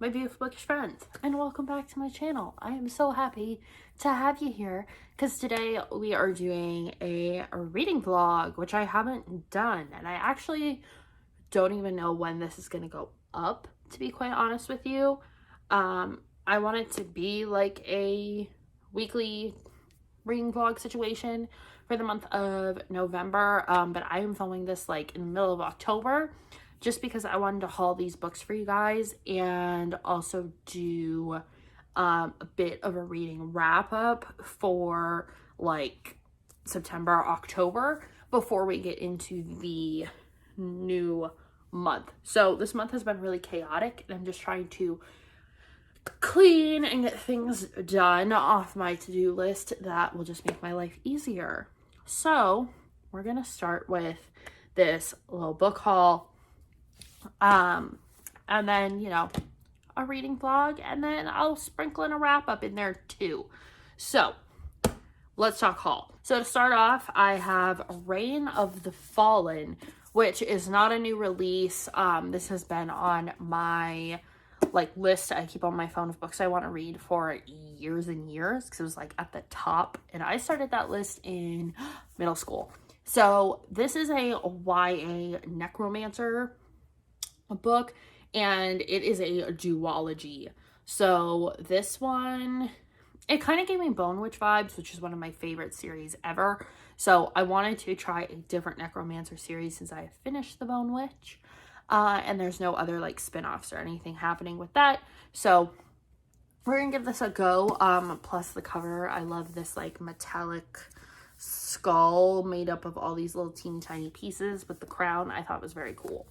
my beautiful bookish friends, and welcome back to my channel. I am so happy to have you here because today we are doing a reading vlog, which I haven't done, and I actually don't even know when this is going to go up, to be quite honest with you. I want it to be like a weekly reading vlog situation for the month of November, but I am filming this like in the middle of October just because I wanted to haul these books for you guys and also do a bit of a reading wrap up for like September, October before we get into the new month. So this month has been really chaotic and I'm just trying to clean and get things done off my to-do list that will just make my life easier. So we're gonna start with this little book haul, and then, you know, a reading vlog, and then I'll sprinkle in a wrap up in there too. So let's talk haul. So to start off, I have Reign of the Fallen, which is not a new release. This has been on my like list I keep on my phone of books I want to read for years and years because it was like at the top, and I started that list in middle school. So this is a YA necromancer book, and it is a duology. So this one, it kind of gave me Bone Witch vibes, which is one of my favorite series ever. So I wanted to try a different necromancer series since I have finished the Bone Witch. And there's no other like spin-offs or anything happening with that. So we're gonna give this a go. Plus the cover, I love this like metallic skull made up of all these little teeny tiny pieces with the crown. I thought it was very cool.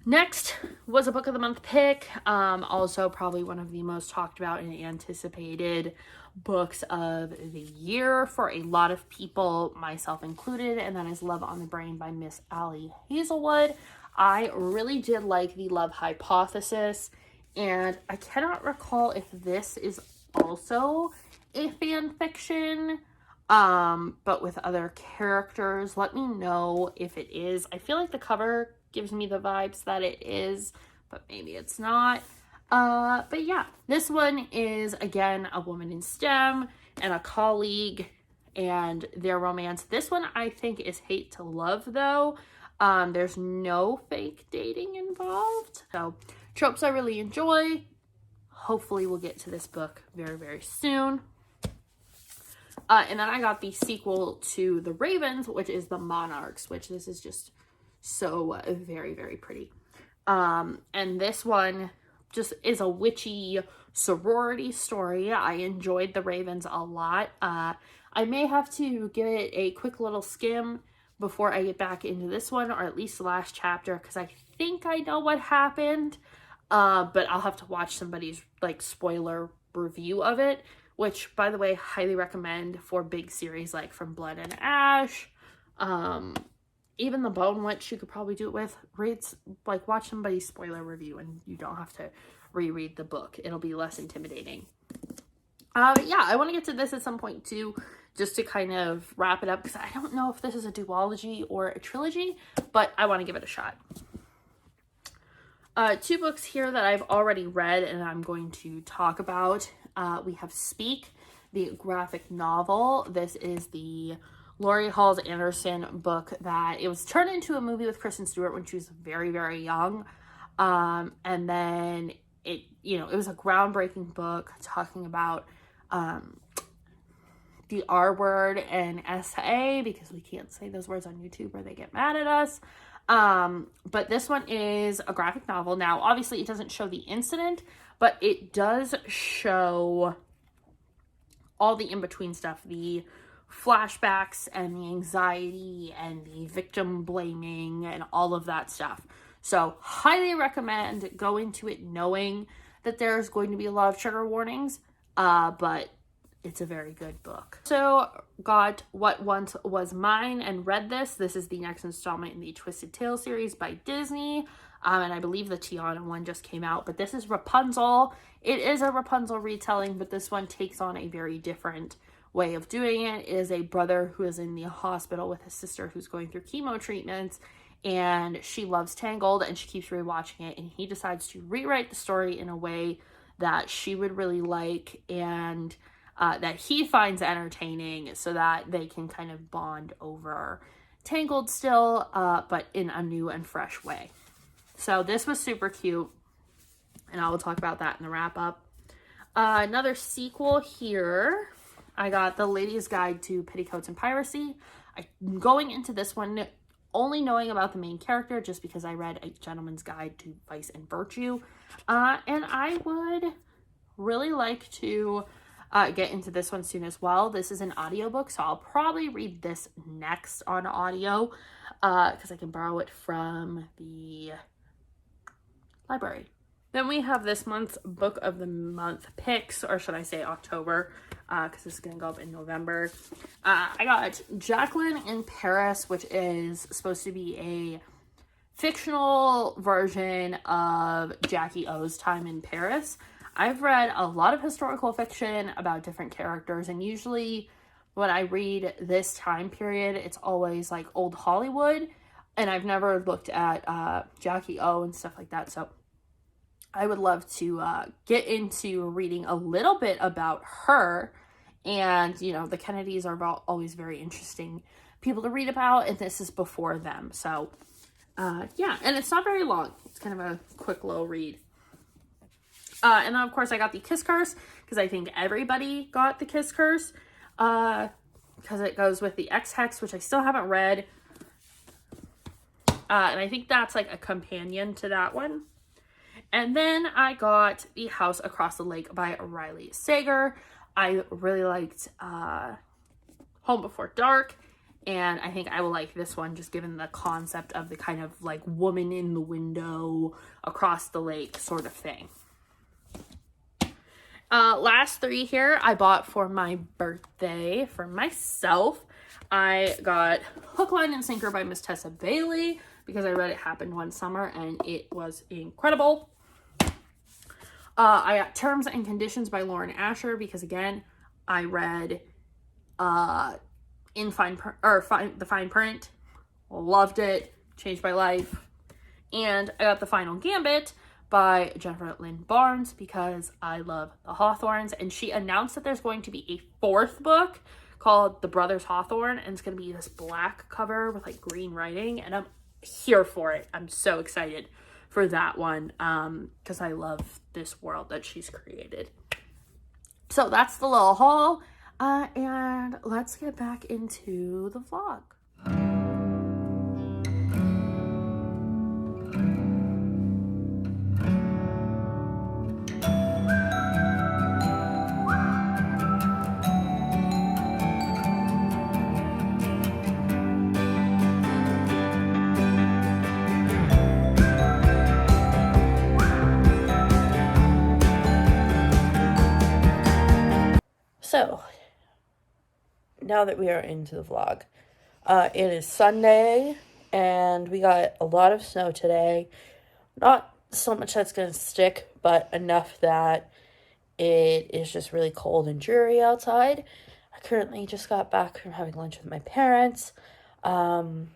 Next was a book of the month pick. Also probably one of the most talked about and anticipated books of the year for a lot of people, myself included, and that is Love on the Brain by Miss Ali Hazelwood. I really did like the Love Hypothesis, and I cannot recall if this is also a fan fiction, but with other characters. Let me know if it is. I feel like the cover gives me the vibes that it is, but maybe it's not. But yeah, this one is again a woman in STEM and a colleague and their romance. This one I think is hate to love though. There's no fake dating involved. So tropes I really enjoy. Hopefully we'll get to this book very, very soon. And then I got the sequel to The Ravens, which is The Monarchs, which this is just so very, very pretty. And this one just is a witchy sorority story. I enjoyed The Ravens a lot. I may have to give it a quick little skim before I get back into this one, or at least the last chapter, because I think I know what happened. But I'll have to watch somebody's like spoiler review of it, which by the way, highly recommend for big series like From Blood and Ash. Even the Bone Witch, you could probably do it with. Like watch somebody's spoiler review and you don't have to reread the book. It'll be less intimidating. But yeah, I want to get to this at some point too, just to kind of wrap it up, because I don't know if this is a duology or a trilogy, but I want to give it a shot. Two books here that I've already read and I'm going to talk about. We have Speak, the graphic novel. This is the Laurie Halse Anderson book that it was turned into a movie with Kristen Stewart when she was very, very young. And then it was a groundbreaking book talking about the R word and SA, because we can't say those words on YouTube or they get mad at us. But this one is a graphic novel. Now, obviously it doesn't show the incident, but it does show all the in-between stuff, the flashbacks and the anxiety and the victim blaming and all of that stuff. So highly recommend go into it knowing that there's going to be a lot of trigger warnings, but it's a very good book. So got What Once Was Mine and read this. This is the next installment in the Twisted Tale series by Disney. And I believe the Tiana one just came out, but this is Rapunzel. It is a Rapunzel retelling, but this one takes on a very different way of doing it. It is a brother who is in the hospital with his sister who's going through chemo treatments, and she loves Tangled and she keeps rewatching it, and he decides to rewrite the story in a way that she would really like and that he finds entertaining, so that they can kind of bond over Tangled still, but in a new and fresh way. So this was super cute, and I will talk about that in the wrap up. Another sequel here, I got The Lady's Guide to Petticoats and Piracy. I'm going into this one only knowing about the main character just because I read A Gentleman's Guide to Vice and Virtue. And I would really like to get into this one soon as well. This is an audiobook, so I'll probably read this next on audio because I can borrow it from the library. Then we have this month's book of the month picks, or should I say October, because this is going to go up in November. I got Jacqueline in Paris, which is supposed to be a fictional version of Jackie O's time in Paris. I've read a lot of historical fiction about different characters, and usually when I read this time period, it's always like old Hollywood, and I've never looked at Jackie O and stuff like that, so I would love to get into reading a little bit about her. And, you know, the Kennedys are always very interesting people to read about, and this is before them. So, yeah, and it's not very long. It's kind of a quick little read. And then, of course, I got the Kiss Curse, because I think everybody got the Kiss Curse, because it goes with the X-Hex, which I still haven't read. And I think that's like a companion to that one. And then I got The House Across the Lake by Riley Sager. I really liked Home Before Dark, and I think I will like this one just given the concept of the kind of like woman in the window across the lake sort of thing. Last three here I bought for my birthday for myself. I got Hook, Line, and Sinker by Miss Tessa Bailey because I read It Happened One Summer and it was incredible. I got Terms and Conditions by Lauren Asher because, again, I read The Fine Print, loved it, changed my life. And I got The Final Gambit by Jennifer Lynn Barnes because I love the Hawthorns. And she announced that there's going to be a fourth book called The Brothers Hawthorne, and it's going to be this black cover with like green writing, and I'm here for it. I'm so excited for that one because I love this world that she's created. So that's the little haul, and let's get back into the vlog. So, now that we are into the vlog, it is Sunday, and we got a lot of snow today. Not so much that's going to stick, but enough that it is just really cold and dreary outside. I currently just got back from having lunch with my parents, and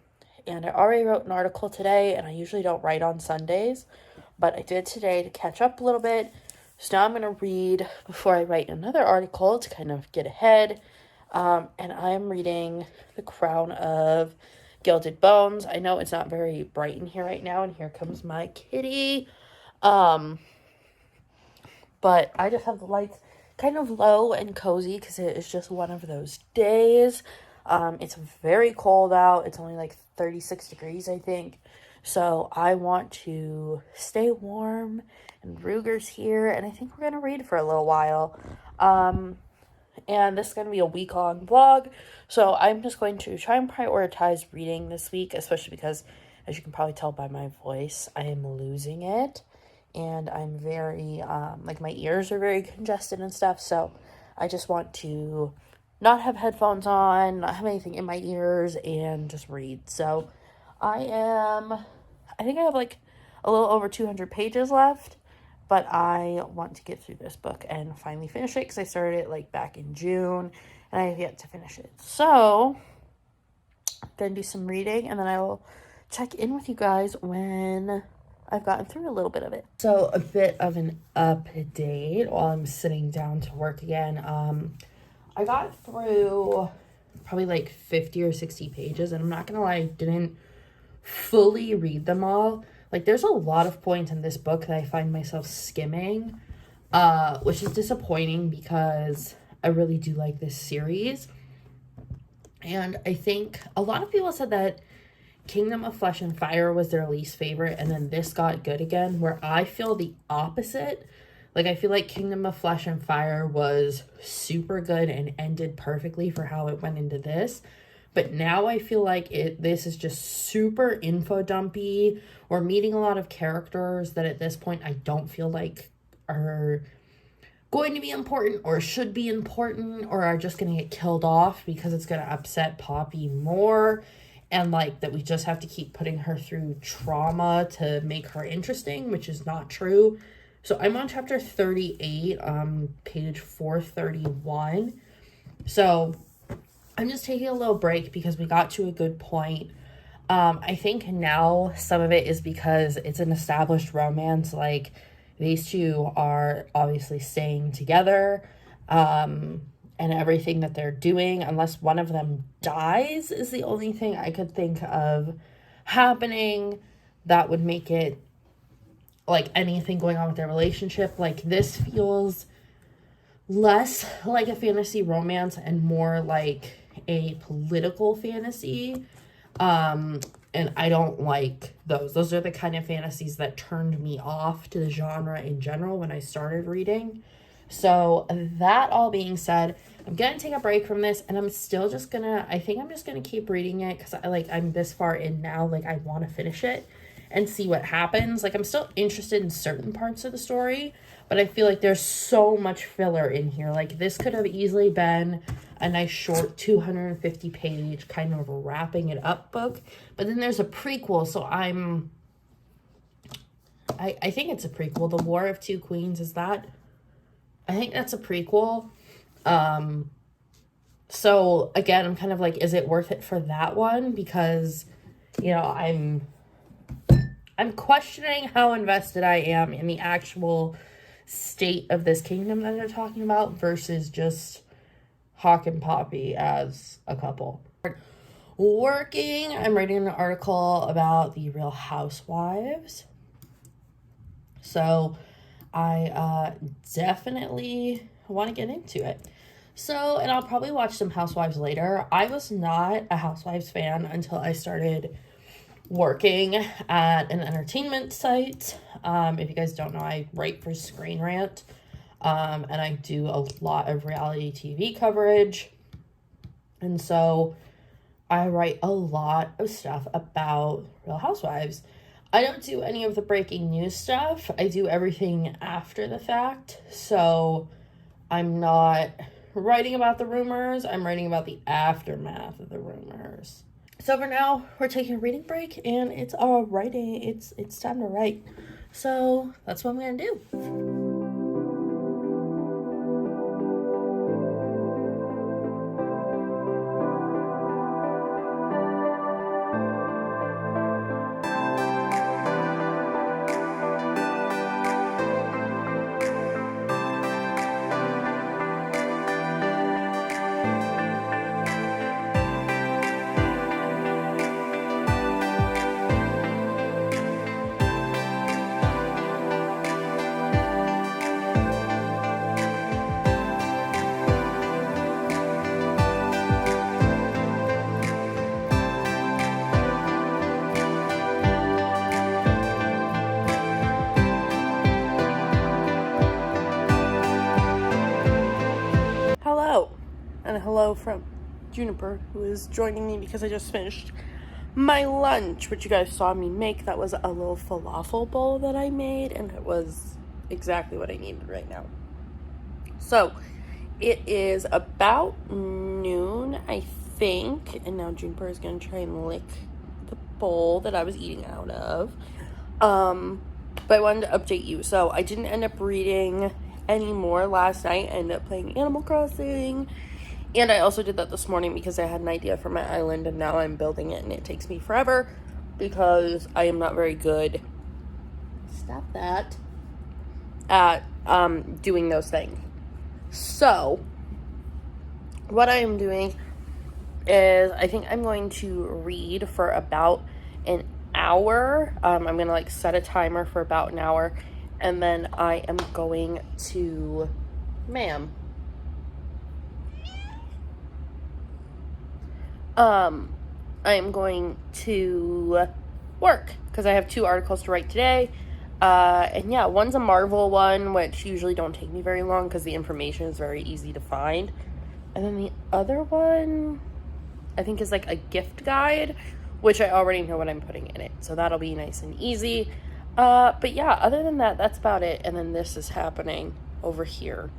I already wrote an article today, and I usually don't write on Sundays, but I did today to catch up a little bit. So now I'm going to read before I write another article to kind of get ahead. And I'm reading The Crown of Gilded Bones. I know it's not very bright in here right now, and here comes my kitty. But I just have the lights kind of low and cozy because it is just one of those days. It's very cold out. It's only like 36 degrees, I think. So I want to stay warm, and Ruger's here, and I think we're going to read for a little while. And this is going to be a week-long vlog, so I'm just going to try and prioritize reading this week, especially because, as you can probably tell by my voice, I am losing it, and I'm very, like, my ears are very congested and stuff, so I just want to not have headphones on, not have anything in my ears, and just read. So I think I have like a little over 200 pages left, but I want to get through this book and finally finish it because I started it like back in June and I have yet to finish it. So I'm going to do some reading and then I will check in with you guys when I've gotten through a little bit of it. So a bit of an update while I'm sitting down to work again. I got through probably like 50 or 60 pages, and I'm not gonna lie, I didn't fully read them all. Like, there's a lot of points in this book that I find myself skimming, which is disappointing because I really do like this series. And I think a lot of people said that Kingdom of Flesh and Fire was their least favorite, and then this got good again, where I feel the opposite. Like, I feel like Kingdom of Flesh and Fire was super good and ended perfectly for how it went into this. But now I feel like this is just super info dumpy. We're meeting a lot of characters that at this point I don't feel like are going to be important or should be important or are just going to get killed off because it's going to upset Poppy more. And like that we just have to keep putting her through trauma to make her interesting, which is not true. So I'm on chapter 38, page 431. So I'm just taking a little break because we got to a good point. I think now some of it is because it's an established romance. Like, these two are obviously staying together, and everything that they're doing, unless one of them dies, is the only thing I could think of happening that would make it like anything going on with their relationship. Like, this feels less like a fantasy romance and more like a political fantasy. And I don't like those. Those are the kind of fantasies that turned me off to the genre in general when I started reading. So that all being said, I'm gonna take a break from this, and I'm still just gonna, I think I'm just gonna keep reading it because I'm this far in now, like I want to finish it and see what happens. Like, I'm still interested in certain parts of the story, but I feel like there's so much filler in here. Like, this could have easily been a nice short 250 page kind of wrapping it up book, but then there's a prequel, so I think it's a prequel. The War of Two Queens, is that? I think that's a prequel. So again, I'm kind of like, is it worth it for that one? Because, you know, I'm questioning how invested I am in the actual state of this kingdom that they're talking about versus just Hawk and Poppy as a couple. I'm writing an article about the Real Housewives. So I definitely want to get into it. So, and I'll probably watch some Housewives later. I was not a Housewives fan until I started working at an entertainment site. If you guys don't know, I write for Screen Rant, and I do a lot of reality TV coverage. And so I write a lot of stuff about Real Housewives. I don't do any of the breaking news stuff. I do everything after the fact. So I'm not writing about the rumors. I'm writing about the aftermath of the rumors. So for now, we're taking a reading break, and it's writing. It's time to write. So that's what I'm gonna do. Hello, and hello from Juniper, who is joining me because I just finished my lunch, which you guys saw me make. That was a little falafel bowl that I made, and it was exactly what I needed right now. So it is about noon, I think, and now Juniper is going to try and lick the bowl that I was eating out of. But I wanted to update you. So I didn't end up reading anymore last night. I ended up playing Animal Crossing, and I also did that this morning because I had an idea for my island, and now I'm building it, and it takes me forever. because I am not very good. Stop that. At doing those things. So, what I am doing is I think I'm going to read for about an hour. I'm going to like set a timer for about an hour, and then I am going to, ma'am. I am going to work because I have 2 articles to write today. And yeah, one's a Marvel one, which usually don't take me very long because the information is very easy to find. And then the other one, I think, is like a gift guide, which I already know what I'm putting in it. So that'll be nice and easy. But yeah, other than that, that's about it. And then this is happening over here.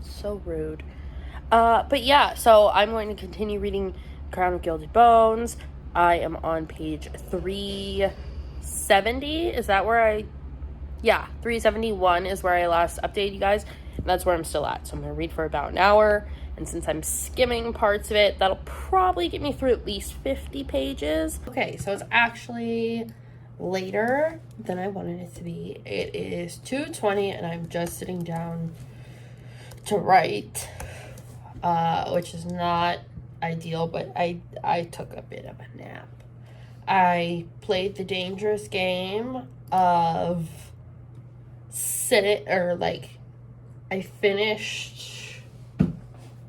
So rude. But yeah, so I'm going to continue reading Crown of Gilded Bones. I am on page 370. Is that where 371 is where I last updated you guys. And that's where I'm still at. So I'm going to read for about an hour. And since I'm skimming parts of it, that'll probably get me through at least 50 pages. Okay, so it's actually later than I wanted it to be. It is 2:20 and I'm just sitting down to write, which is not ideal, but I took a bit of a nap. I played the dangerous game of I finished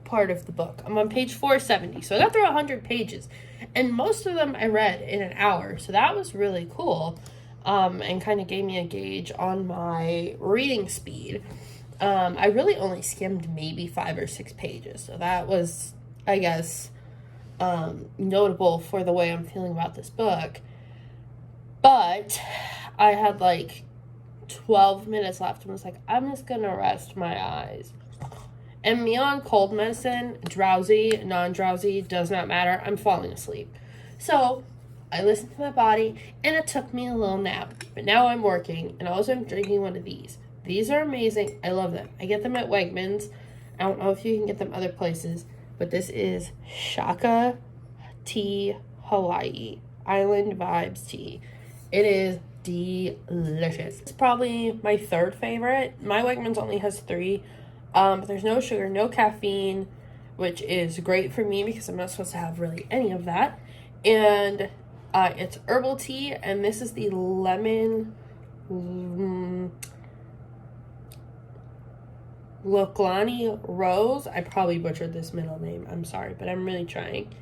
part of the book. I'm on page 470, so I got through 100 pages, and most of them I read in an hour, so that was really cool, and kind of gave me a gauge on my reading speed. I really only skimmed maybe 5 or 6 pages, so that was, I guess, notable for the way I'm feeling about this book. But I had like 12 minutes left and was like, I'm just gonna rest my eyes. And me on cold medicine, drowsy, non-drowsy, does not matter. I'm falling asleep. So I listened to my body and it took me a little nap. But now I'm working and also I'm drinking one of these. These are amazing. I love them. I get them at Wegmans. I don't know if you can get them other places, but this is Shaka Tea Hawaii Island Vibes Tea. It is delicious. It's probably my 3rd favorite. My Wegmans only has 3. But there's no sugar, no caffeine, which is great for me because I'm not supposed to have really any of that. And it's herbal tea, and this is the lemon Loklani Rose. I probably butchered this middle name. I'm sorry, but I'm really trying.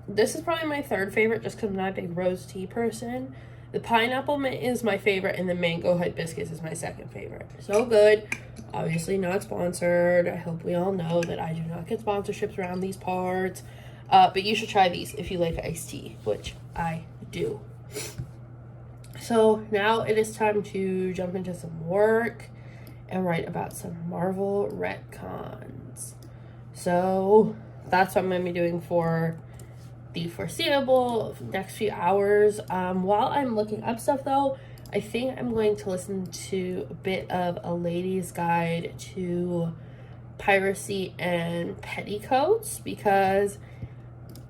This is probably my 3rd favorite just because I'm not a big rose tea person. The pineapple mint is my favorite, and the mango hibiscus is my 2nd favorite. So good. Obviously not sponsored. I hope we all know that I do not get sponsorships around these parts. But you should try these if you like iced tea, which I do. So now it is time to jump into some work and write about some Marvel retcons. So that's what I'm going to be doing for the foreseeable next few hours. While I'm looking up stuff though, I think I'm going to listen to a bit of A Lady's Guide to Piracy and Petticoats because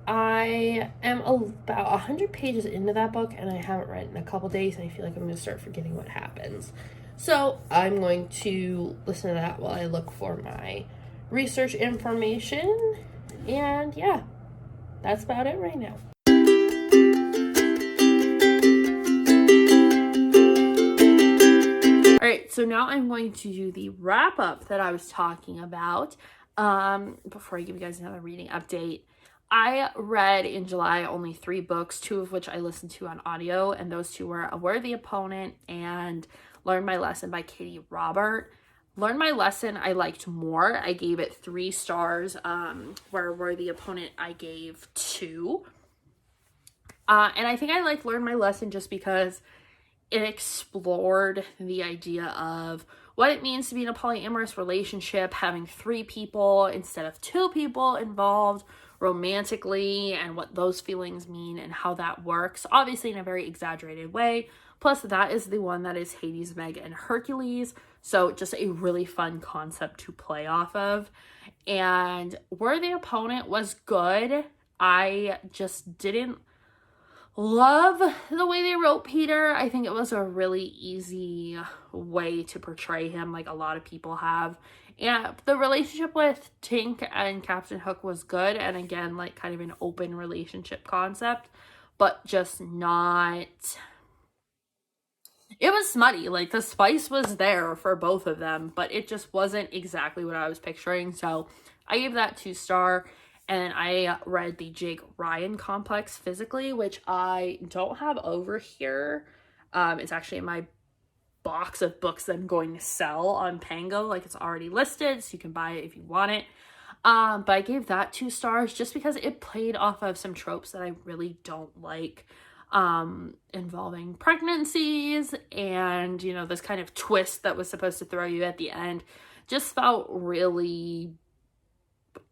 I am about 100 pages into that book and I haven't read it in a couple days and I feel like I'm going to start forgetting what happens. So I'm going to listen to that while I look for my research information. And yeah, that's about it right now. All right, so now I'm going to do the wrap up that I was talking about. Before I give you guys another reading update, I read in July only 3 books, 2 of which I listened to on audio, and those 2 were A Worthy Opponent and Learn My Lesson by Katie Robert. Learn My Lesson I liked more. I gave it 3 stars, where Worthy Opponent I gave 2. And I think I liked Learn My Lesson just because it explored the idea of what it means to be in a polyamorous relationship, having 3 people instead of 2 people involved romantically, and what those feelings mean and how that works, obviously in a very exaggerated way. Plus, that is the one that is Hades, Meg, and Hercules, so just a really fun concept to play off of. And Worthy Opponent was good. I just didn't love the way they wrote Peter. I think it was a really easy way to portray him, like a lot of people have. And the relationship with Tink and Captain Hook was good. And again, like kind of an open relationship concept, but just not... It was smutty. Like, the spice was there for both of them, but it just wasn't exactly what I was picturing. So I gave that 2-star. And I read the Jake Ryan Complex Physically, which I don't have over here. It's actually in my box of books that I'm going to sell on Pango. Like, it's already listed, so you can buy it if you want it. But I gave that 2 stars just because it played off of some tropes that I really don't like, involving pregnancies, and, you know, this kind of twist that was supposed to throw you at the end just felt really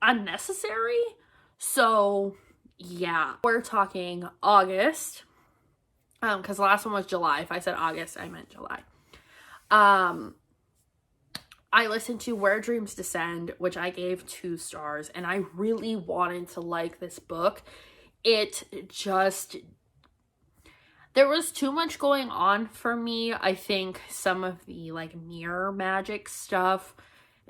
unnecessary. So yeah, we're talking August, because the last one was July. If I said August, I meant July. I listened to Where Dreams Descend, which I gave 2 stars, and I really wanted to like this book. It just... There was too much going on for me. I think some of the, like, mirror magic stuff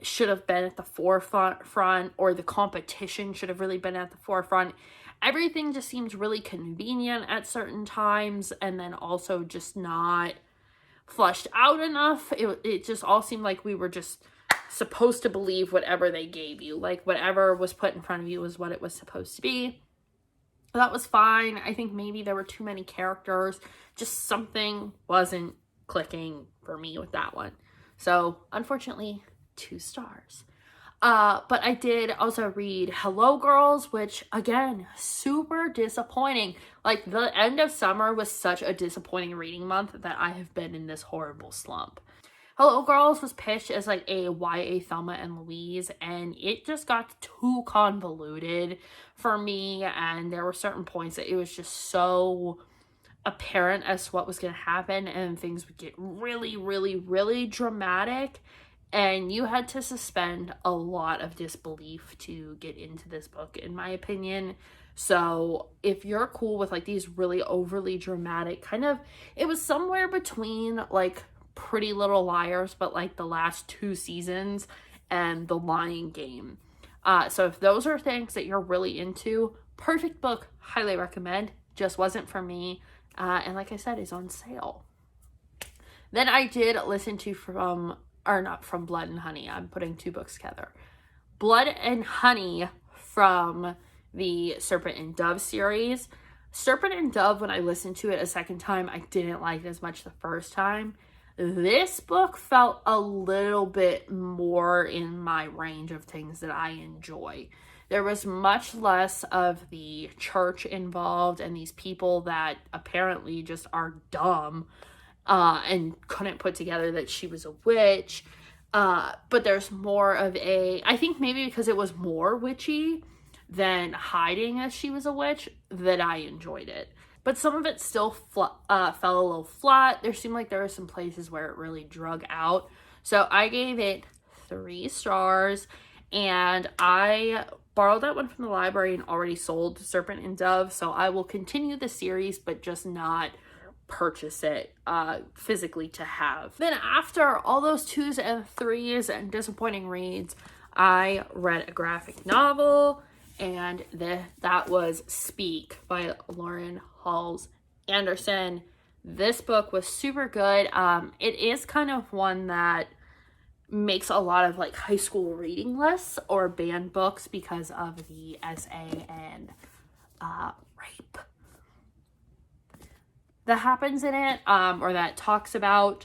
should have been at the forefront, or the competition should have really been at the forefront. Everything just seems really convenient at certain times, and then also just not fleshed out enough. It just all seemed like we were just supposed to believe whatever they gave you. Like, whatever was put in front of you was what it was supposed to be. That was fine. I think maybe there were too many characters. Just something wasn't clicking for me with that one. So, unfortunately, 2 stars. But I did also read Hello Girls, which, again, super disappointing. Like, the end of summer was such a disappointing reading month that I have been in this horrible slump. Hello Girls was pitched as like a YA Thelma and Louise, and it just got too convoluted for me, and there were certain points that it was just so apparent as to what was going to happen, and things would get really, really, really dramatic, and you had to suspend a lot of disbelief to get into this book, in my opinion. So if you're cool with like these really overly dramatic kind of, it was somewhere between like Pretty Little Liars, but like the last 2 seasons, and The Lying Game. So if those are things that you're really into, perfect book, highly recommend. Just wasn't for me, and like I said, is on sale. Then I did listen to not from Blood and Honey. I'm putting 2 books together. Blood and Honey from the Serpent and Dove series. Serpent and Dove, when I listened to it a second time, I didn't like it as much the first time. This book felt a little bit more in my range of things that I enjoy. There was much less of the church involved and these people that apparently just are dumb and couldn't put together that she was a witch. But there's more of I think maybe because it was more witchy than hiding as she was a witch, that I enjoyed it. But some of it still fell a little flat. There seemed like there were some places where it really drug out. So I gave it 3 stars. And I borrowed that one from the library and already sold Serpent and Dove. So I will continue the series, but just not purchase it physically to have. Then after all those 2s and 3s and disappointing reads, I read a graphic novel. And that was Speak by Lauren Halls Anderson. This book was super good. It is kind of one that makes a lot of like high school reading lists or banned books because of the essay and rape that happens in it, or that talks about.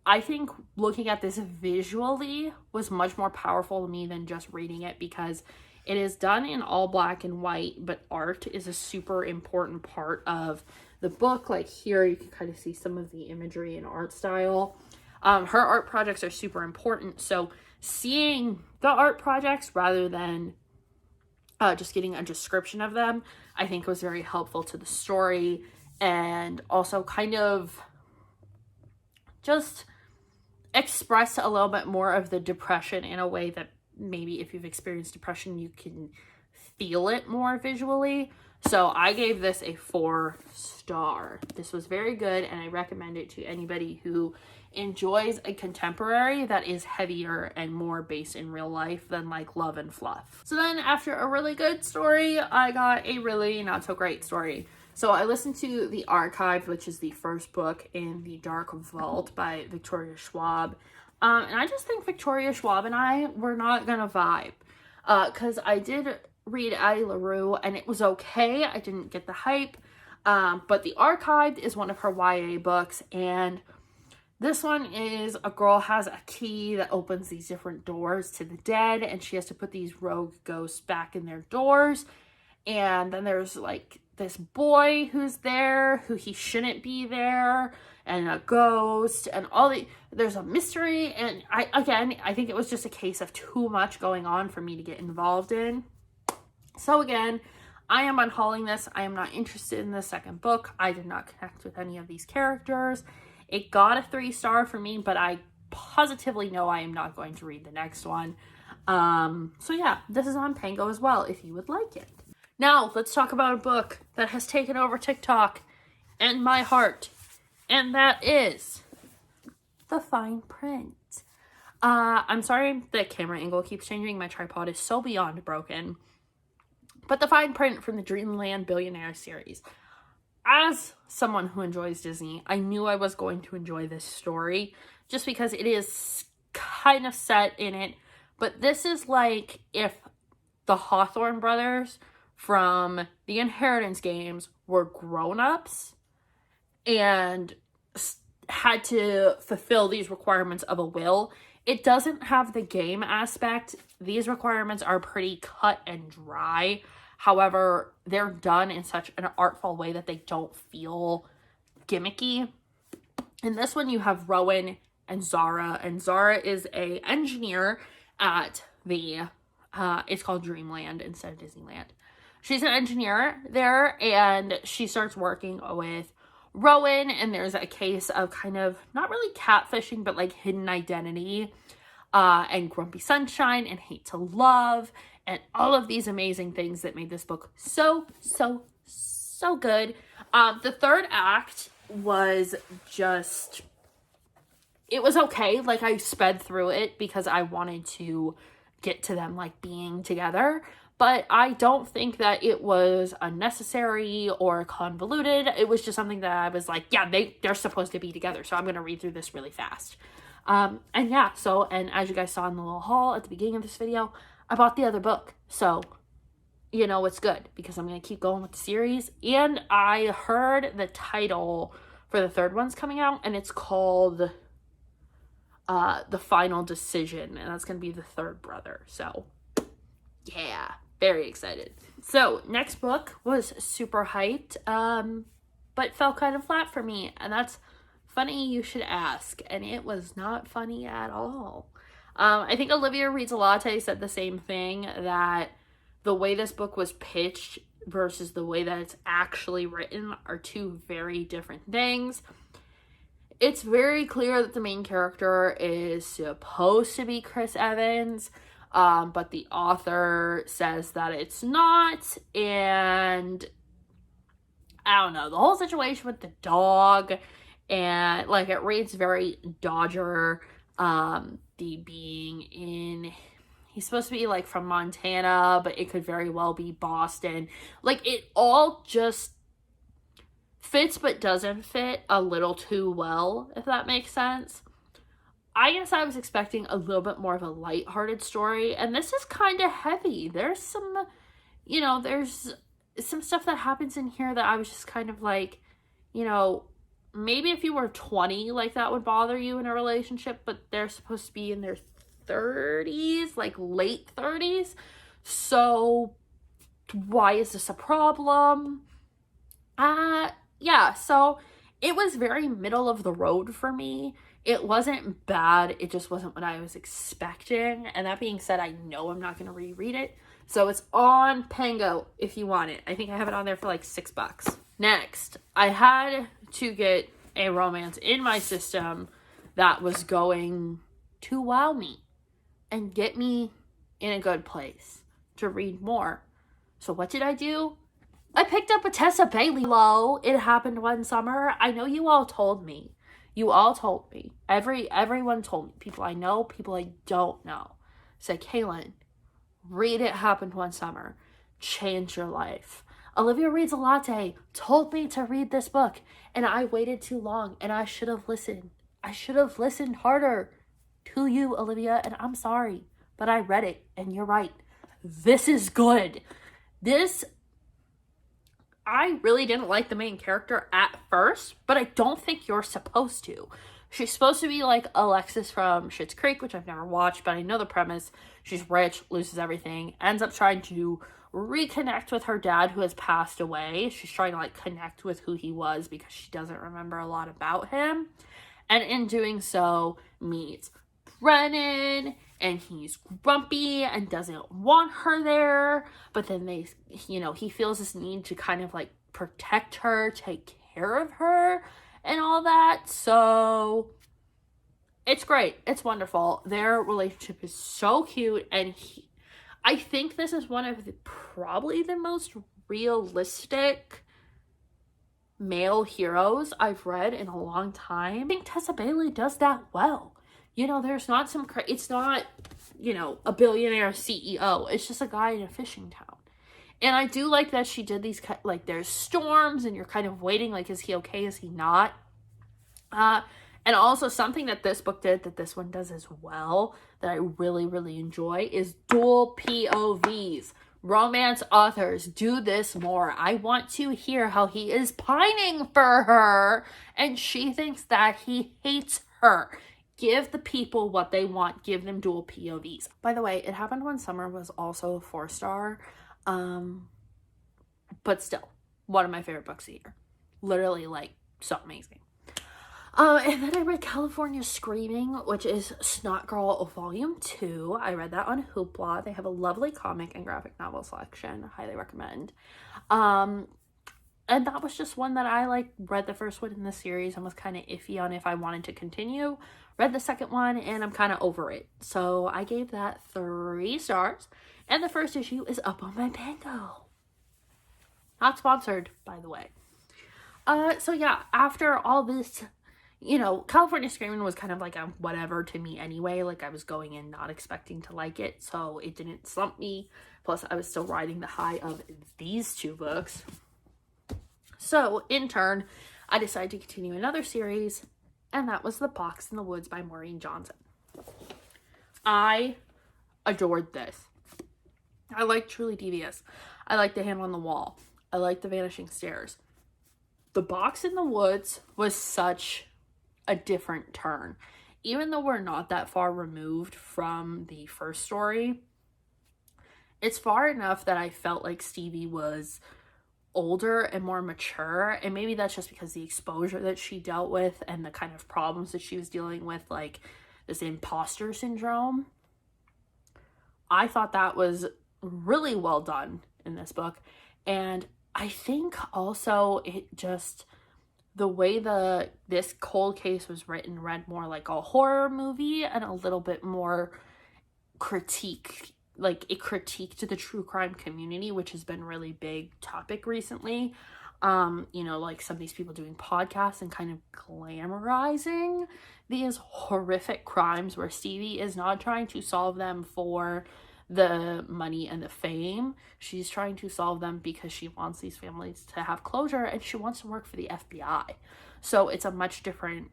I think looking at this visually was much more powerful to me than just reading it, because it is done in all black and white, but art is a super important part of the book. Like here, you can kind of see some of the imagery and art style. Her art projects are super important. So seeing the art projects rather than just getting a description of them, I think was very helpful to the story, and also kind of just express a little bit more of the depression in a way that maybe if you've experienced depression, you can feel it more visually. So I gave this a 4-star. This was very good, and I recommend it to anybody who enjoys a contemporary that is heavier and more based in real life than like Love and Fluff. So then after a really good story, I got a really not so great story. So I listened to The Archive, which is the first book in the Dark Vault by Victoria Schwab. And I just think Victoria Schwab and I were not gonna vibe. Because I did read Addie LaRue, and it was okay. I didn't get the hype. But The Archived is one of her YA books, and this one is a girl has a key that opens these different doors to the dead, and she has to put these rogue ghosts back in their doors. And then there's like this boy who's there, who he shouldn't be there, and a ghost, and there's a mystery. And I think it was just a case of too much going on for me to get involved in. So again, I am unhauling this. I am not interested in the second book. I did not connect with any of these characters. It got a 3-star for me, but I positively know I am not going to read the next one. So yeah, this is on Pango as well, if you would like it. Now, let's talk about a book that has taken over TikTok and my heart, and that is The Fine Print. I'm sorry the camera angle keeps changing. My tripod is so beyond broken. But The Fine Print from the Dreamland Billionaire series. As someone who enjoys Disney, I knew I was going to enjoy this story just because it is kind of set in it. But this is like if the Hawthorne brothers from the Inheritance games were grown-ups and had to fulfill these requirements of a will. It doesn't have the game aspect. These requirements are pretty cut and dry. However, they're done in such an artful way that they don't feel gimmicky. In this one, you have Rowan and Zara. And Zara is an engineer at the, it's called Dreamland instead of Disneyland. She's an engineer there, and she starts working with Rowan, and there's a case of kind of, not really catfishing, but like hidden identity, and Grumpy Sunshine, and Hate to Love, and all of these amazing things that made this book so good. The third act was just, it was okay. Like, I sped through it because I wanted to get to them, like, being together. But I don't think that it was unnecessary or convoluted. It was just something that I was like, yeah, they're supposed to be together. So I'm going to read through this really fast. And yeah, and as you guys saw in the little haul at the beginning of this video, I bought the other book. So, you know, it's good because I'm going to keep going with the series. And I heard the title for the third one's coming out, and it's called The Final Decision. And that's going to be the third brother. So, yeah. Very excited. So, next book was super hyped, but fell kind of flat for me. And that's funny you should ask. And it was not funny at all. I think Olivia Reads a Latte said the same thing, that the way this book was pitched versus the way that it's actually written are two very different things. It's very clear that the main character is supposed to be Chris Evans, but the author says that it's not, and I don't know, the whole situation with the dog, and like it reads very Dodger, the being in, he's supposed to be like from Montana, but it could very well be Boston. Like, it all just fits but doesn't fit a little too well, if that makes sense. I guess I was expecting a little bit more of a lighthearted story, and this is kind of heavy. There's some, you know, there's some stuff that happens in here that I was just kind of like, you know, maybe if you were 20, like, that would bother you in a relationship, but they're supposed to be in their 30s, like late 30s. So why is this a problem? Yeah, so it was very middle of the road for me. It wasn't bad, it just wasn't what I was expecting. And that being said, I know I'm not going to reread it. So it's on Pango if you want it. I think I have it on there for like $6. Next, I had to get a romance in my system that was going to wow me and get me in a good place to read more. So what did I do? I picked up a Tessa Bailey. Hello, It Happened One Summer. I know you all told me. You all told me. Everyone told me. People I know, people I don't know. Said, Kaylin, read It Happened One Summer. Change your life. Olivia Reads a Latte told me to read this book, and I waited too long, and I should have listened. I should have listened harder to you, Olivia, and I'm sorry, but I read it, and you're right. This is good. I really didn't like the main character at first, but I don't think you're supposed to. She's supposed to be like Alexis from Schitt's Creek, which I've never watched, but I know the premise. She's rich, loses everything, ends up trying to reconnect with her dad who has passed away. She's trying to like connect with who he was because she doesn't remember a lot about him. And in doing so, meets Brennan, and he's grumpy and doesn't want her there. But then he feels this need to kind of like protect her, take care of her, and all that. So it's great. It's wonderful. Their relationship is so cute, and I think this is one of probably the most realistic male heroes I've read in a long time. I think Tessa Bailey does that well. There's not it's not, a billionaire CEO. It's just a guy in a fishing town. And I do like that she did these, like, there's storms and you're kind of waiting, like, is he okay? Is he not? And also something that this book did that this one does as well that I really, really enjoy is dual POVs. Romance authors, do this more. I want to hear how he is pining for her and she thinks that he hates her. Give the people what they want. Give them dual POVs. By the way, It Happened One Summer was also a 4-star. But still, one of my favorite books of the year. Literally, like, so amazing. And then I read California Screaming, which is Snot Girl Volume 2. I read that on Hoopla. They have a lovely comic and graphic novel selection. Highly recommend. And that was just one that I read the first one in the series and was kind of iffy on if I wanted to continue. Read the second one and I'm kind of over it. So I gave that 3 stars. And the first issue is up on my Mango. Not sponsored, by the way. So yeah, after all this, California Screaming was kind of like a whatever to me anyway. Like, I was going in not expecting to like it, so it didn't slump me. Plus, I was still riding the high of these 2 books. So, in turn, I decided to continue another series, and that was The Box in the Woods by Maureen Johnson. I adored this. I like Truly Devious. I like The Hand on the Wall. I like The Vanishing Stairs. The Box in the Woods was such a different turn. Even though we're not that far removed from the first story, it's far enough that I felt like Stevie was older and more mature, and maybe that's just because the exposure that she dealt with and the kind of problems that she was dealing with, like this imposter syndrome. I thought that was really well done in this book, and I think also it just, the way this cold case was written read more like a horror movie and a little bit more critique. Like, it critiqued the true crime community, which has been really big topic recently. Like some of these people doing podcasts and kind of glamorizing these horrific crimes where Stevie is not trying to solve them for the money and the fame. She's trying to solve them because she wants these families to have closure and she wants to work for the FBI. So it's a much different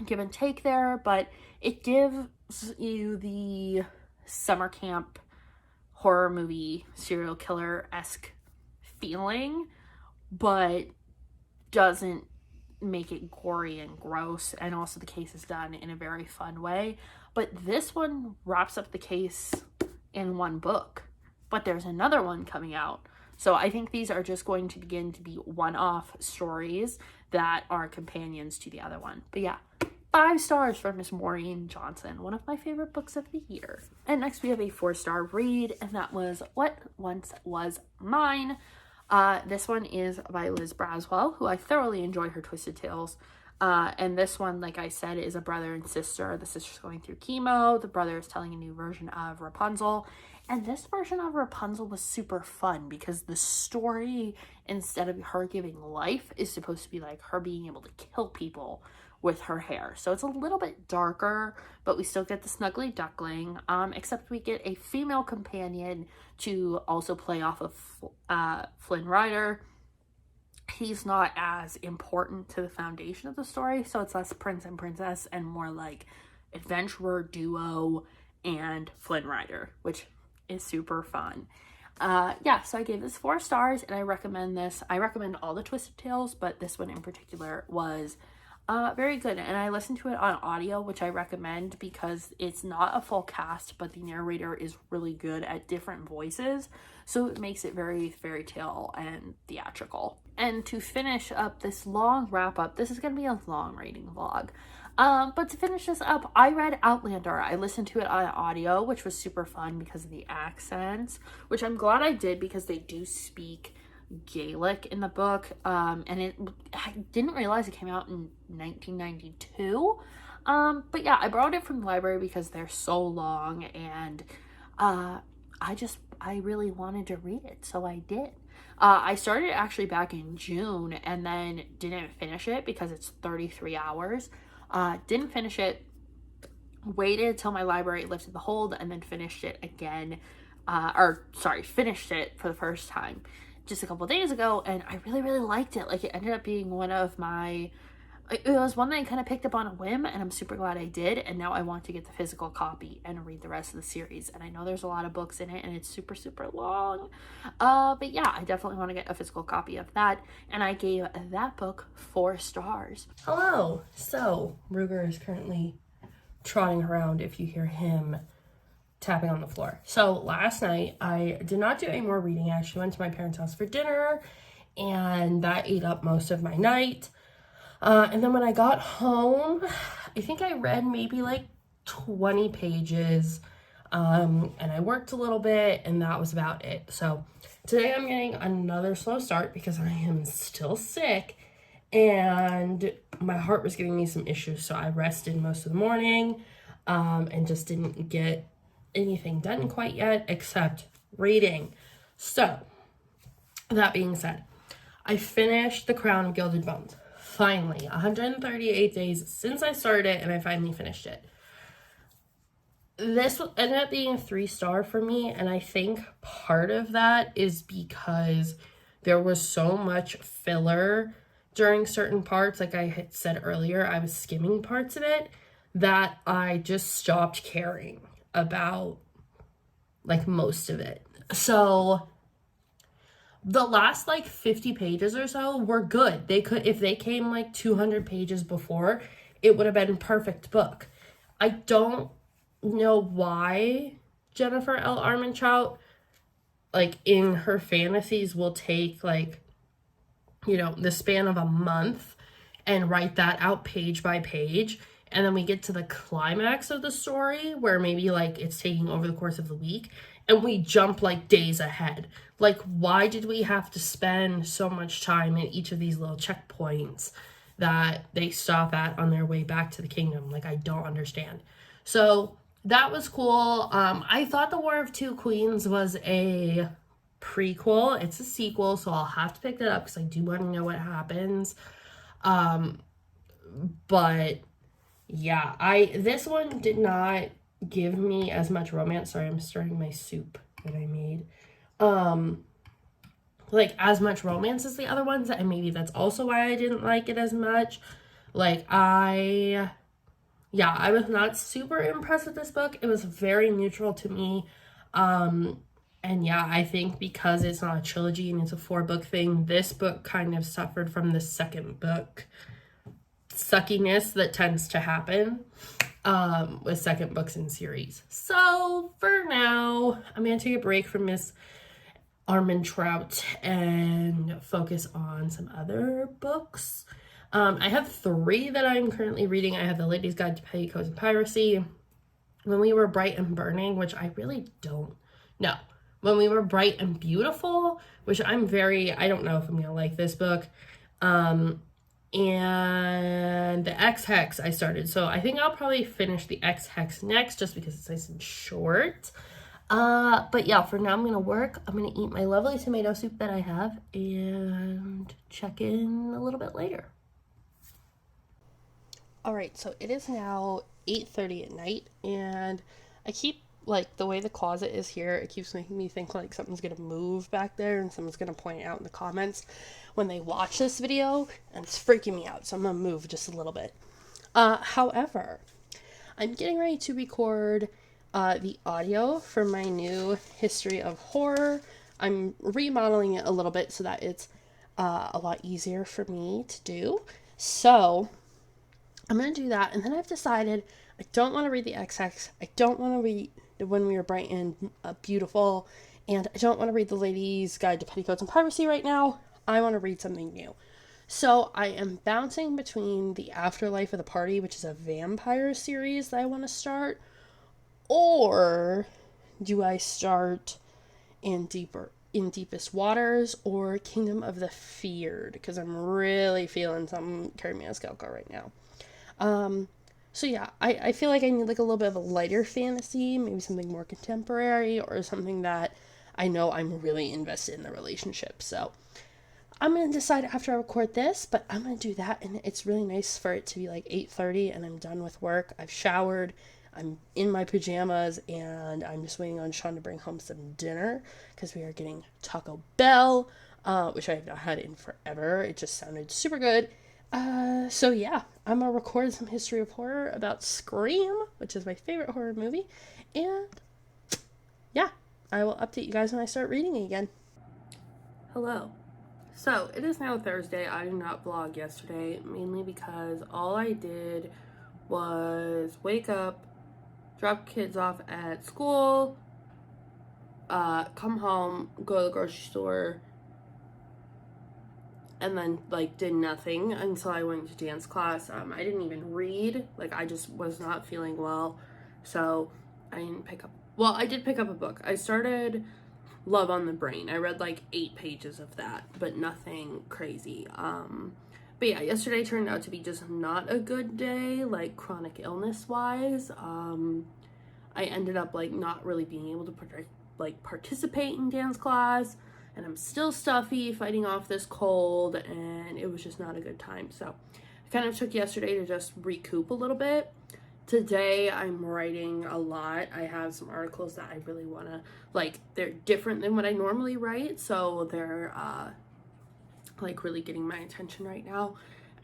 give and take there, but it gives you the summer camp horror movie serial killer-esque feeling, but doesn't make it gory and gross. And also the case is done in a very fun way. But this one wraps up the case in one book, but there's another one coming out. So I think these are just going to begin to be one-off stories that are companions to the other one. But yeah, 5 stars for Miss Maureen Johnson, one of my favorite books of the year. And next we have a 4-star read, and that was What Once Was Mine. This one is by Liz Braswell, who I thoroughly enjoy her twisted tales. And this one, like I said, is a brother and sister. The sister's going through chemo. The brother is telling a new version of Rapunzel. And this version of Rapunzel was super fun because the story, instead of her giving life, is supposed to be like her being able to kill people with her hair. So it's a little bit darker, but we still get the snuggly duckling, except we get a female companion to also play off of Flynn Rider. He's not as important to the foundation of the story, so it's less prince and princess and more like adventurer duo and Flynn Rider, which is super fun. Yeah, so I gave this 4 stars, and I recommend this. I recommend all the Twisted Tales, but this one in particular was very good. And I listened to it on audio, which I recommend because it's not a full cast, but the narrator is really good at different voices, so it makes it very fairy tale and theatrical. And to finish up this long wrap up, this is going to be a long reading vlog. But to finish this up, I read Outlander. I listened to it on audio, which was super fun because of the accents, which I'm glad I did because they do speak Gaelic in the book. And I didn't realize it came out in 1992. But yeah, I borrowed it from the library because they're so long, and I really wanted to read it, so I did. I started actually back in June and then didn't finish it because it's 33 hours. Didn't finish it, waited till my library lifted the hold, and then finished it again. Finished it for the first time just a couple days ago, and I really, really liked it. Like, it ended up being one of my... It was one that I kind of picked up on a whim, and I'm super glad I did, and now I want to get the physical copy and read the rest of the series. And I know there's a lot of books in it, and it's super, super long. But yeah, I definitely want to get a physical copy of that, and I gave that book 4 stars. Hello! So, Ruger is currently trotting around if you hear him tapping on the floor. So, last night, I did not do any more reading. I actually went to my parents' house for dinner, and that ate up most of my night. And then when I got home, I think I read maybe like 20 pages, and I worked a little bit, and that was about it. So today I'm getting another slow start because I am still sick, and my heart was giving me some issues. So I rested most of the morning, and just didn't get anything done quite yet except reading. So that being said, I finished The Crown of Gilded Bones. Finally, 138 days since I started it, and I finally finished it. This ended up being a 3-star for me, and I think part of that is because there was so much filler during certain parts. Like I had said earlier, I was skimming parts of it that I just stopped caring about, like, most of it. So the last like 50 pages or so were good. They could, if they came like 200 pages before, it would have been a perfect book. I don't know why Jennifer L. Armentrout, like, in her fantasies will take, like, you know, the span of a month and write that out page by page. And then we get to the climax of the story where maybe like it's taking over the course of the week, and we jump like days ahead. Like, why did we have to spend so much time in each of these little checkpoints that they stop at on their way back to the kingdom? Like, I don't understand. So that was cool. I thought The War of Two Queens was a prequel. It's a sequel, so I'll have to pick that up because I do want to know what happens. But yeah, this one did not give me as much romance. Sorry, I'm stirring my soup that I made. Like, as much romance as the other ones, and maybe that's also why I didn't like it as much. Like, I was not super impressed with this book. It was very neutral to me. And yeah, I think because it's not a trilogy and it's a 4-book thing, this book kind of suffered from the second book suckiness that tends to happen with second books in series. So for now, I'm going to take a break from Miss Armentrout and focus on some other books. I have 3 that I'm currently reading. I have The Lady's Guide to Petticoats and Piracy, When We Were Bright and Burning, which I really don't know. When We Were Bright and Beautiful, which I don't know if I'm going to like this book. And the X-Hex I started. So I think I'll probably finish the X-Hex next just because it's nice and short. But yeah, for now I'm gonna work. I'm gonna eat my lovely tomato soup that I have and check in a little bit later. All right, so it is now 8:30 at night, and I keep, like, the way the closet is here, it keeps making me think like something's gonna move back there and someone's gonna point it out in the comments when they watch this video, and it's freaking me out, so I'm gonna move just a little bit. However, I'm getting ready to record the audio for my new history of horror. I'm remodeling it a little bit so that it's a lot easier for me to do. So I'm going to do that, and then I've decided I don't want to read the XX, I don't want to read When We Were Bright and Beautiful, and I don't want to read The Lady's Guide to Petticoats and Piracy right now. I want to read something new. So I am bouncing between The Afterlife of the Party, which is a vampire series that I want to start, or do I start in Deepest Waters or Kingdom of the Feared, because I'm really feeling some Carrie Maniscalco right now. So yeah, I feel like I need like a little bit of a lighter fantasy, maybe something more contemporary, or something that I know I'm really invested in the relationship. So I'm going to decide after I record this, but I'm going to do that, and it's really nice for it to be like 8:30 and I'm done with work. I've showered, I'm in my pajamas, and I'm just waiting on Sean to bring home some dinner, because we are getting Taco Bell, which I have not had in forever. It just sounded super good. So yeah, I'm gonna record some history of horror about Scream, which is my favorite horror movie, and yeah, I will update you guys when I start reading again. Hello. So, it is now Thursday. I did not vlog yesterday, mainly because all I did was wake up, drop kids off at school, come home, go to the grocery store, and then, like, did nothing until I went to dance class. I didn't even read. Like, I just was not feeling well, so I didn't pick up... Well, I did pick up a book. I started Love on the Brain. I read, like, 8 pages of that, but nothing crazy. But yeah, yesterday turned out to be just not a good day, like, chronic illness-wise. I ended up, like, not really being able to, participate in dance class, and I'm still stuffy, fighting off this cold, and it was just not a good time. So I kind of took yesterday to just recoup a little bit. Today I'm writing a lot. I have some articles that I really want to, like, they're different than what I normally write, so they're like really getting my attention right now.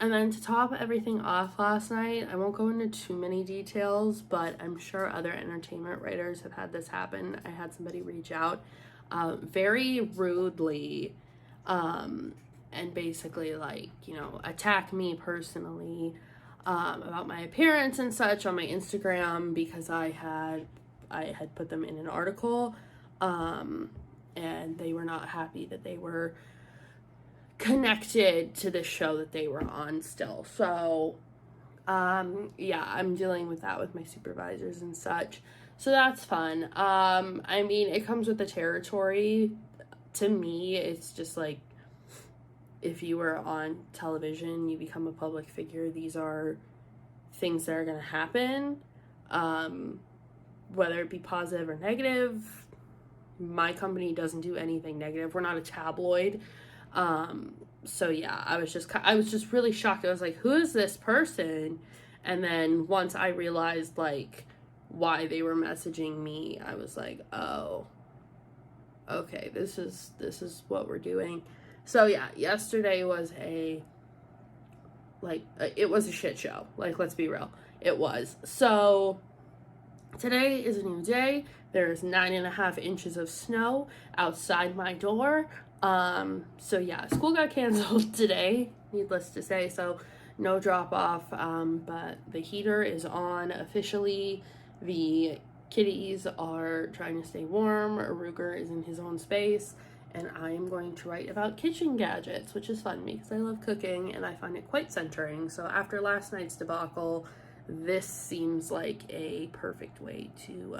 And then to top everything off last night, I won't go into too many details, but I'm sure other entertainment writers have had this happen. I had somebody reach out very rudely and basically, like, you know, attack me personally about my appearance and such on my Instagram, because I had put them in an article, and they were not happy that they were connected to the show that they were on still. So yeah, I'm dealing with that with my supervisors and such, so that's fun. I mean, it comes with the territory. To me, it's just like, if you were on television, you become a public figure, these are things that are going to happen, whether it be positive or negative. My company doesn't do anything negative. We're not a tabloid. So yeah, I was just really shocked. I was like, who is this person? And then once I realized, like, why they were messaging me, I was like, oh, okay, this is what we're doing. So yeah, yesterday was it was a shit show. Like, let's be real. It was. So today is a new day. There's 9.5 inches of snow outside my door. So yeah, school got canceled today, needless to say, so no drop off, but the heater is on officially. The kitties are trying to stay warm. Ruger is in his own space, and I am going to write about kitchen gadgets, which is fun because I love cooking and I find it quite centering. So after last night's debacle, this seems like a perfect way to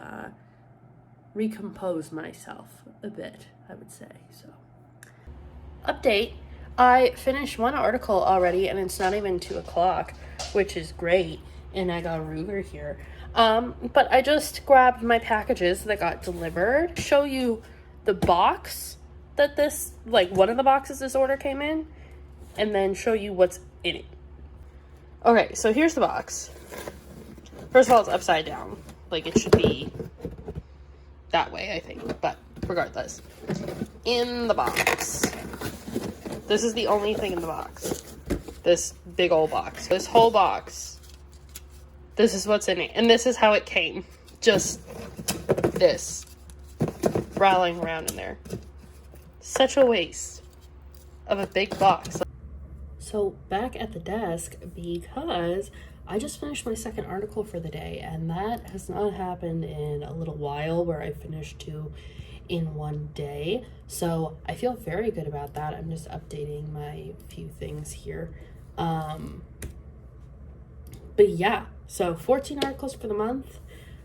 recompose myself a bit, I would say. So update, I finished one article already, and it's not even 2 o'clock, which is great, and I got Ruger here. But I just grabbed my packages that got delivered. Show you the box that this, like, one of the boxes this order came in, and then show you what's in it. Okay, so here's the box. First of all, it's upside down. Like, it should be that way, I think. But regardless, in the box, this is the only thing in the box. This big old box. This whole box. This is what's in it. And this is how it came. Just this. Rattling around in there. Such a waste of a big box. So back at the desk, because I just finished my second article for the day, and that has not happened in a little while, where I finished 2 in one day. So I feel very good about that. I'm just updating my few things here. But yeah, so 14 articles for the month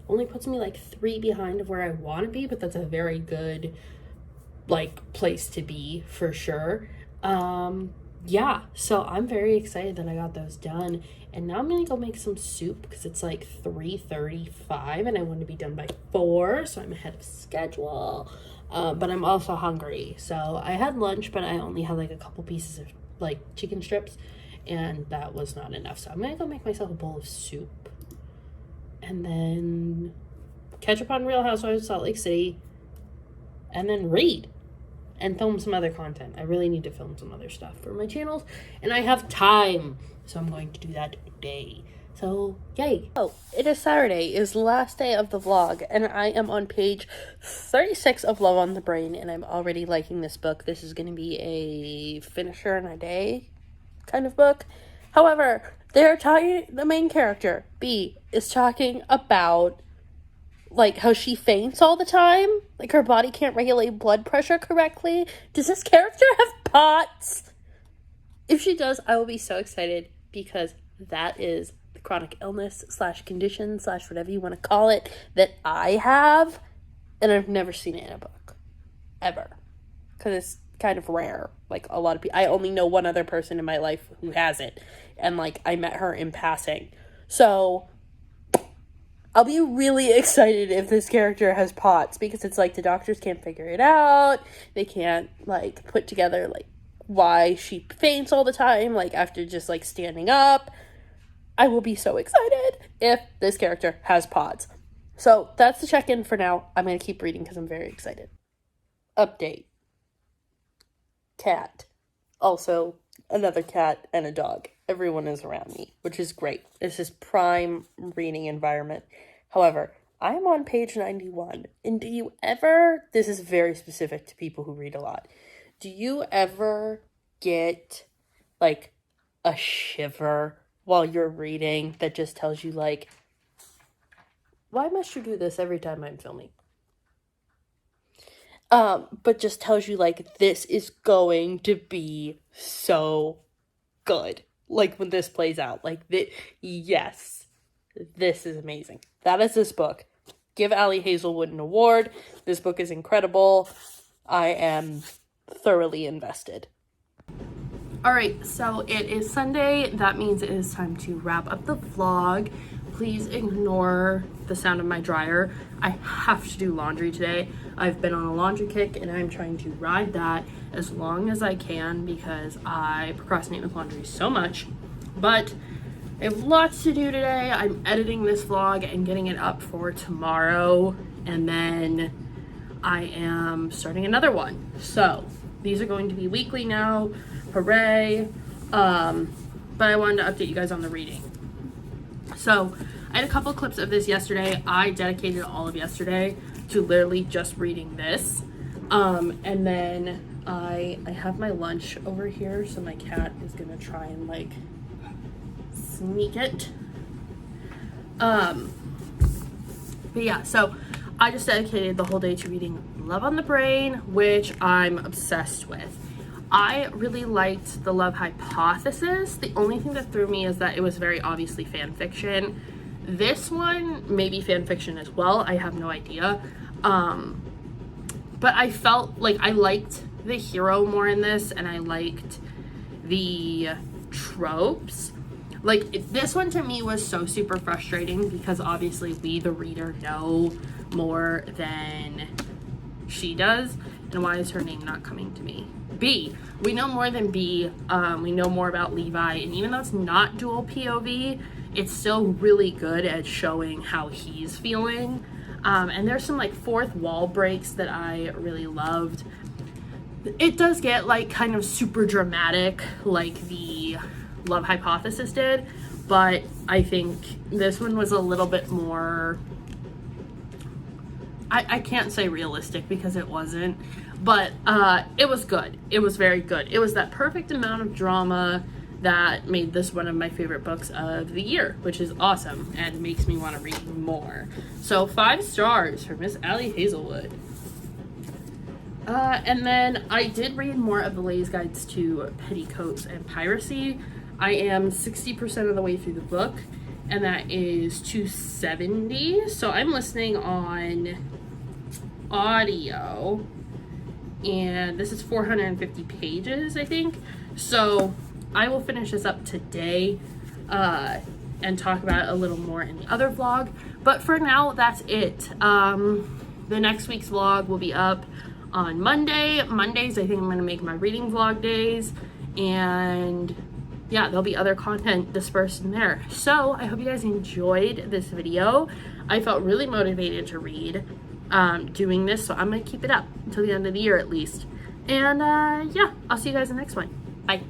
only puts me like 3 behind of where I want to be, but that's a very good like place to be for sure. Yeah, so I'm very excited that I got those done, and now I'm gonna go make some soup because it's like 3:35 and I want to be done by 4, so I'm ahead of schedule. But I'm also hungry, so I had lunch, but I only had like a couple pieces of like chicken strips, and that was not enough, so I'm gonna go make myself a bowl of soup and then catch up on Real Housewives of Salt Lake City and then read and film some other content. I really need to film some other stuff for my channels, and I have time, so I'm going to do that today. So, yay. Oh, it is Saturday. It is the last day of the vlog, and I am on page 36 of Love on the Brain, and I'm already liking this book. This is going to be a finisher in a day kind of book. However, they're talking, the main character, B, is talking about like how she faints all the time, like her body can't regulate blood pressure correctly. Does this character have POTS? If she does, I will be so excited, because that is the chronic illness / condition / whatever you want to call it that I have, and I've never seen it in a book ever, because it's kind of rare. Like, a lot of people, I only know one other person in my life who has it, and like I met her in passing, so I'll be really excited if this character has POTS, because it's like the doctors can't figure it out. They can't like put together like why she faints all the time, like after just like standing up. I will be so excited if this character has POTS. So that's the check-in for now. I'm going to keep reading because I'm very excited. Update. Cat. Also, another cat and a dog. Everyone is around me, which is great. This is prime reading environment. However, I am on page 91. And do you ever, this is very specific to people who read a lot, do you ever get like a shiver while you're reading that just tells you like, why must you do this every time I'm filming? But just tells you like, this is going to be so good. Like when this plays out, like yes, this is amazing. That is this book. Give Allie Hazelwood an award. This book is incredible. I am thoroughly invested. All right, so it is Sunday. That means it is time to wrap up the vlog. Please ignore the sound of my dryer. I have to do laundry today. I've been on a laundry kick, and I'm trying to ride that as long as I can because I procrastinate with laundry so much. But I have lots to do today. I'm editing this vlog and getting it up for tomorrow, and then I am starting another one. So these are going to be weekly now. Hooray. But I wanted to update you guys on the reading. So I had a couple clips of this yesterday. I dedicated all of yesterday to literally just reading this. And then I have my lunch over here, so my cat is gonna try and like sneak it. But yeah, so I just dedicated the whole day to reading Love on the Brain, which I'm obsessed with. I really liked the Love Hypothesis. The only thing that threw me is that it was very obviously fan fiction. This one may be fan fiction as well. I have no idea. But I felt like I liked the hero more in this, and I liked the tropes. Like, this one to me was so super frustrating because obviously we, the reader, know more than she does. And why is her name not coming to me? B. We know more than B. We know more about Levi. And even though it's not dual POV, it's still really good at showing how he's feeling. And there's some like fourth wall breaks that I really loved. It does get like kind of super dramatic like the Love Hypothesis did, but I think this one was a little bit more, I can't say realistic because it wasn't, but it was good. It was very good. It was that perfect amount of drama that made this one of my favorite books of the year, which is awesome and makes me want to read more. So 5 stars for Miss Allie Hazelwood. And then I did read more of the Ladies' Guides to Petticoats and Piracy. I am 60% of the way through the book, and that is 270. So I'm listening on audio, and this is 450 pages, I think. So I will finish this up today and talk about it a little more in the other vlog. But for now, that's it. The next week's vlog will be up on Monday. Mondays, I think I'm going to make my reading vlog days, and yeah, there'll be other content dispersed in there. So I hope you guys enjoyed this video. I felt really motivated to read doing this, so I'm going to keep it up until the end of the year at least. And yeah, I'll see you guys in the next one. Bye.